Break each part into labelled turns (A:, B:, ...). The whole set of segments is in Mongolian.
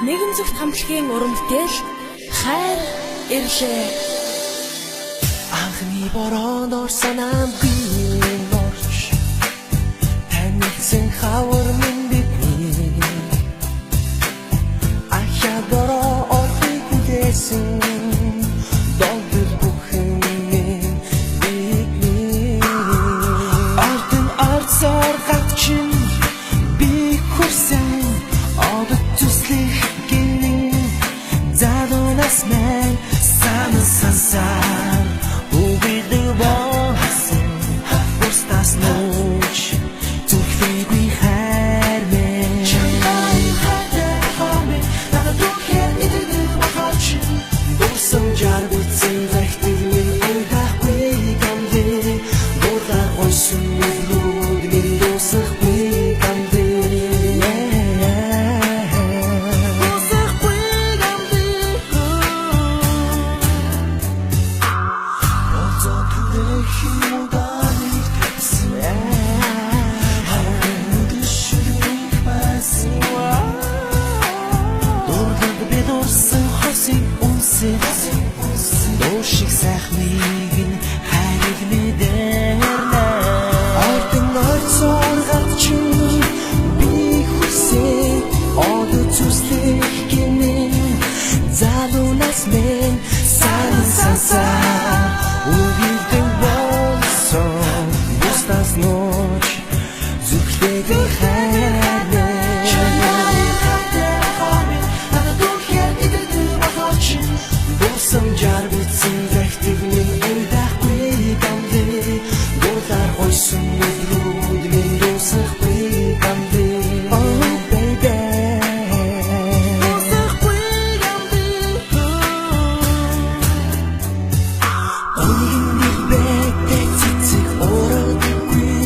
A: Нэгэн зөвхт хамтлагийн уран бүтээл хайр ирлээ.
B: Анхны бороонд орсон амгийн орч танилцсан хавар минь бидний ахя бороо орхийг хүлээсэн долдол бүхэн минь бидний ардын арцаар гавчин би хүрсэн одод төслих гинэн задонас мэн сансар убидэг болсон хавстас нууч зүрхлэгүй хайр мэн чамай хатер хами надад духер идэдэг бахарч дусан жар бицэн захтыг минь уйдахгүй гамдэ дурга ойсон нүд минь дусахгүй гамдэ Душиг сайхныг нь хайрыг мэдэрнэ ардын орцоор гавчин би хүсээ одод зүслэх гинэн залунас мэн сансар убидэг болсон бустас нууч зүрхлэгүй хайр Жар бицэн захтыг минь уйдахгүй гамдэ дуулаар ойсон нүдрүүд минь дусахгүй гамдэ Oh baby дусахгүй гамдэ Өнгийн бэктэй цэцэг ороогүй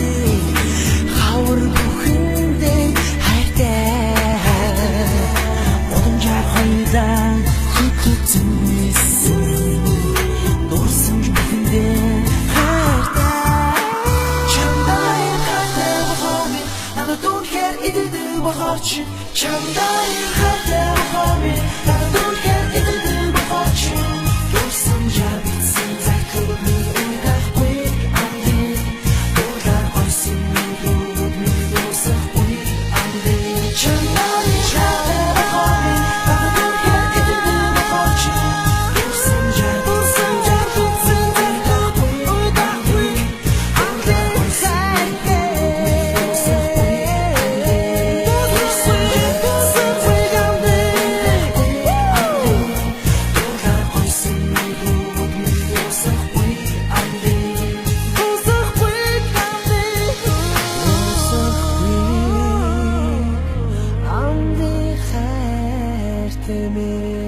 B: хавар бүхэндээ хайртай Одонжаар хоёулаа хүтүцэн Чамдай хатер хами надад идэдэг бахарч дусан жар бицэн захтыг минь уйдахгүй гамдэ дуулаар ойсон нүд минь дусахгүй гамдэ Чамдай хатер хами надад идэдэг бахарч дусан жар бицэн захтыг уйдахгүй гамдэ me